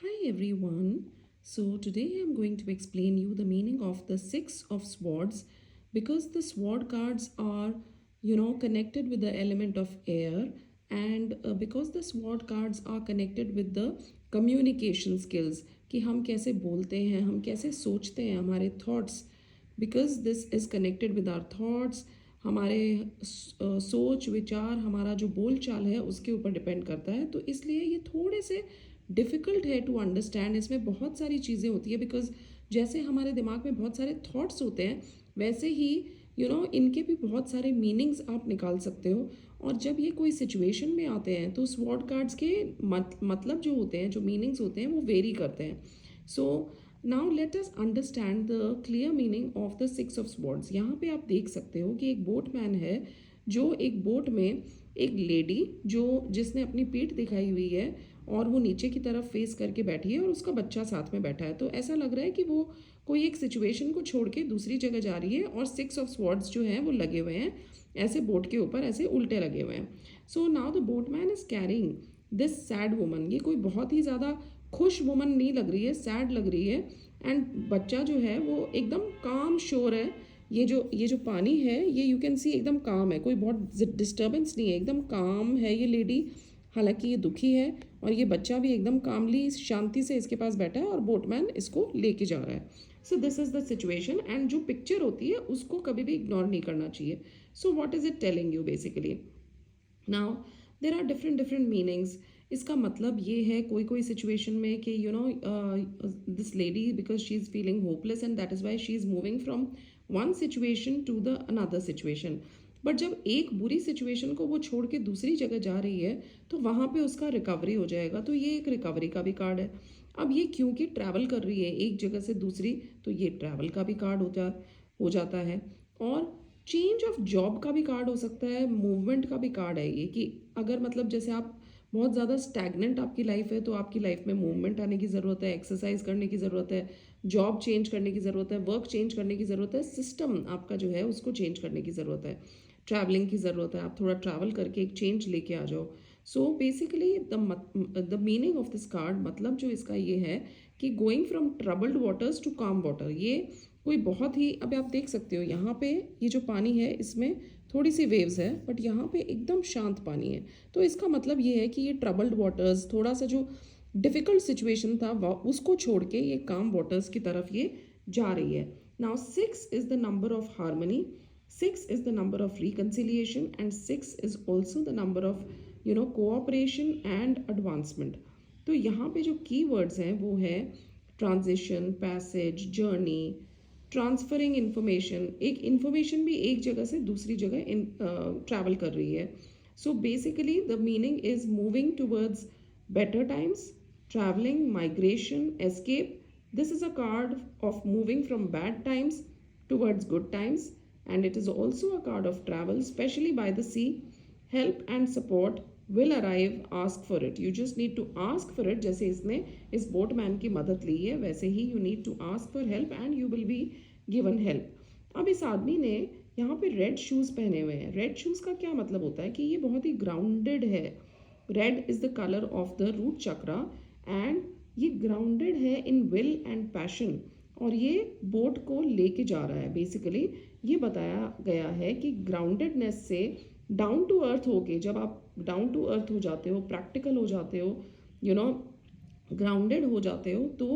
Hi everyone. So today I'm going to explain you the meaning of the 6 of swords because the sword cards are connected with the element of air and because the sword cards are connected with the communication skills कि हम कैसे बोलते हैं हम कैसे सोचते हैं हमारे thoughts because this is connected with our thoughts हमारे सोच विचार हमारा जो बोल चाल है उसके ऊपर डिपेंड करता है तो इसलिए ये थोड़े से डिफ़िकल्ट है टू अंडरस्टैंड इसमें बहुत सारी चीज़ें होती है बिकॉज जैसे हमारे दिमाग में बहुत सारे थॉट्स होते हैं वैसे ही इनके भी बहुत सारे मीनिंग्स आप निकाल सकते हो और जब ये कोई सिचुएशन में आते हैं तो स्वॉर्ड कार्ड्स के मतलब जो होते हैं जो मीनिंग्स होते हैं वो वेरी करते हैं so now let us understand the clear meaning of the 6 of swords. यहाँ पे आप देख सकते हो कि एक बोटमैन है जो एक बोट में एक लेडी जो जिसने अपनी पीठ दिखाई हुई है और वो नीचे की तरफ फेस करके बैठी है और उसका बच्चा साथ में बैठा है तो ऐसा लग रहा है कि वो कोई एक सिचुएशन को छोड़ के दूसरी जगह जा रही है और 6 ऑफ स्वॉर्ड्स जो हैं वो लगे हुए हैं ऐसे बोट के ऊपर ऐसे उल्टे लगे हुए हैं। So now the boatman is carrying this sad woman. ये कोई बहुत ही ज़्यादा खुश वुमन नहीं लग रही है, सैड लग रही है एंड बच्चा जो है वो एकदम काम श्योर है। ये जो पानी है ये यू कैन सी एकदम काम है, कोई बहुत डिस्टर्बेंस नहीं है, एकदम काम है ये लेडी। हालांकि ये दुखी है और ये बच्चा भी एकदम कामली शांति से इसके पास बैठा है और बोटमैन इसको लेके जा रहा है। So this is the situation and जो पिक्चर होती है उसको कभी भी इग्नोर नहीं करना चाहिए। So what is it telling you basically? Now there are different different meanings. इसका मतलब ये है कोई कोई सिचुएशन में कि this lady because she is feeling hopeless and that is why she is moving from one situation to the another situation. But जब एक बुरी सिचुएशन को वो छोड़ के दूसरी जगह जा रही है तो वहाँ पे उसका रिकवरी हो जाएगा, तो ये एक रिकवरी का भी कार्ड है। अब ये क्योंकि ट्रैवल कर रही है एक जगह से दूसरी तो ये ट्रैवल का भी कार्ड हो जाता है और चेंज ऑफ जॉब का भी कार्ड हो सकता है, मूवमेंट का भी कार्ड है ये कि अगर मतलब जैसे आप बहुत ज़्यादा स्टैगनेंट आपकी लाइफ है तो आपकी लाइफ में मूवमेंट आने की ज़रूरत है, एक्सरसाइज करने की ज़रूरत है, जॉब चेंज करने की ज़रूरत है, वर्क चेंज करने की ज़रूरत है, सिस्टम आपका जो है उसको चेंज करने की ज़रूरत है, ट्रैवलिंग की ज़रूरत है, आप थोड़ा ट्रैवल करके एक चेंज लेके आ जाओ। So basically the meaning of this card मतलब जो इसका ये है कि going from troubled waters to calm water. ये कोई बहुत ही, अभी आप देख सकते हो यहाँ पे ये जो पानी है इसमें थोड़ी सी वेव्स है बट यहाँ पे एकदम शांत पानी है। तो इसका मतलब ये है कि ये ट्रबल्ड वाटर्स थोड़ा सा जो डिफ़िकल्ट सिचुएशन था उसको छोड़ के ये काम वाटर्स की तरफ ये जा रही है। Now 6 is the number of harmony, 6 is the number of reconciliation and 6 is also the number of cooperation and advancement. तो यहाँ पे जो की वर्ड्स हैं वो है transition, passage, journey, transferring information. एक इन्फॉर्मेशन भी एक जगह से दूसरी जगह ट्रैवल कर रही है। सो basically the meaning is moving towards better times, travelling, migration, escape. This is a card of moving from bad times towards good times and it is also a card of travel, especially by the sea. Help and support will arrive, ask for it. You just need to ask for it. जैसे इसने इस boatman की मदद ली है वैसे ही you need to ask for help and you will be given help। अब इस आदमी ने यहाँ पे रेड शूज़ पहने हुए हैं। रेड शूज़ का क्या मतलब होता है कि ये बहुत ही ग्राउंडेड है। Red is the colour of the root chakra and ये ग्राउंडेड है इन विल एंड पैशन और ये बोट को लेके जा रहा है। बेसिकली ये बताया गया है कि ग्राउंडेडनेस से डाउन टू अर्थ होके, जब आप डाउन टू अर्थ हो जाते हो, प्रैक्टिकल हो जाते हो, ग्राउंडेड हो जाते हो तो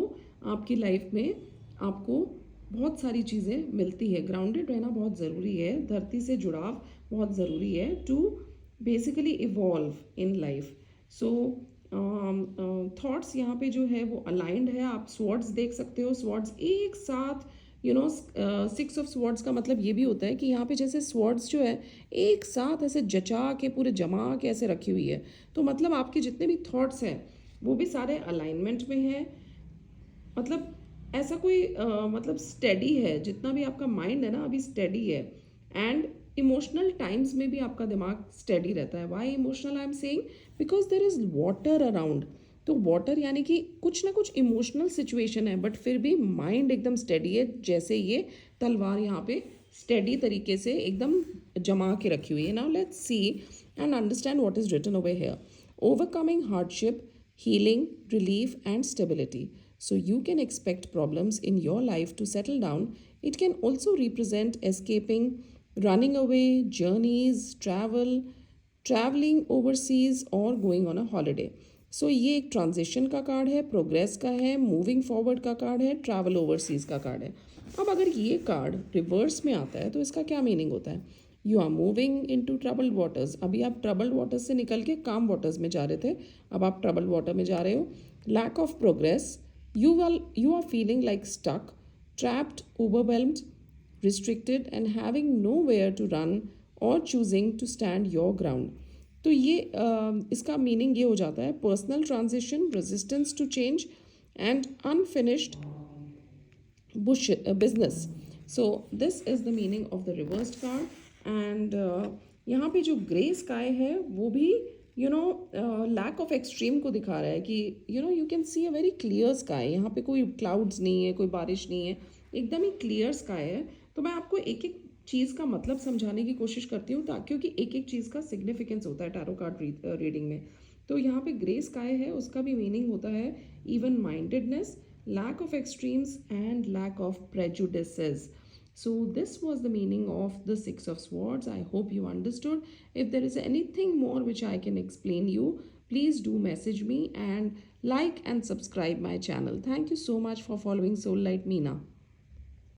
आपकी लाइफ में आपको बहुत सारी चीज़ें मिलती है। ग्राउंडेड रहना बहुत ज़रूरी है, धरती से जुड़ाव बहुत ज़रूरी है to basically evolve in life. So thoughts यहाँ पे जो है वो अलाइंड है। आप स्वॉर्ड्स देख सकते हो, स्वॉर्ड्स एक साथ 6 ऑफ स्वॉर्ड्स का मतलब ये भी होता है कि यहाँ पे जैसे स्वॉर्ड्स जो है एक साथ ऐसे जचा के पूरे जमा के ऐसे रखी हुई है तो मतलब आपके जितने भी थॉट्स हैं वो भी सारे अलाइनमेंट में हैं। मतलब ऐसा कोई मतलब स्टेडी है, जितना भी आपका माइंड है ना अभी स्टेडी है एंड इमोशनल टाइम्स में भी आपका दिमाग स्टेडी रहता है। Why emotional I am saying because there is water around. तो वाटर यानी कि कुछ ना कुछ इमोशनल सिचुएशन है बट फिर भी माइंड एकदम स्टेडी है, जैसे ये तलवार यहाँ पे स्टेडी तरीके से एकदम जमा के रखी हुई है। Now let's see and understand what is written over here. Overcoming hardship, healing, relief, and stability. So you can expect problems in your life to settle down. It can also represent escaping, running away, journeys, traveling overseas और going on a holiday. सो ये एक transition का card है, progress का है, moving forward का card है, travel overseas का कार्ड है. अब अगर ये कार्ड रिवर्स में आता है तो इसका क्या मीनिंग होता है? You are moving into troubled waters. अभी आप ट्रबल्ड वाटर्स से निकल के काम वाटर्स में जा रहे थे, अब आप ट्रबल्ड वाटर में जा रहे हो. Lack of progress, you are feeling like stuck, trapped, overwhelmed, restricted, and having nowhere to run or choosing to stand your ground. तो ये इसका मीनिंग ये हो जाता है personal transition, resistance to change and unfinished business. So this is the meaning of the reversed card. And यहाँ पे जो ग्रे स्काई है वो भी लैक ऑफ एक्सट्रीम को दिखा रहा है कि you can see a very clear sky. यहाँ पे कोई क्लाउड्स नहीं है, कोई बारिश नहीं है, एकदम ही क्लियर स्काई है. तो मैं आपको एक एक चीज़ का मतलब समझाने की कोशिश करती हूँ ताकि, क्योंकि एक एक चीज़ का सिग्निफिकेंस होता है टैरो कार्ड रीडिंग में. तो यहाँ पे ग्रे स्काई है, उसका भी मीनिंग होता है even mindedness, lack of extremes, and lack of prejudices. So this was the meaning of the Six of Swords. I hope you understood. If there is anything more which I can explain you, please do message me and like and subscribe my channel. Thank you so much for following Soul Light Meena.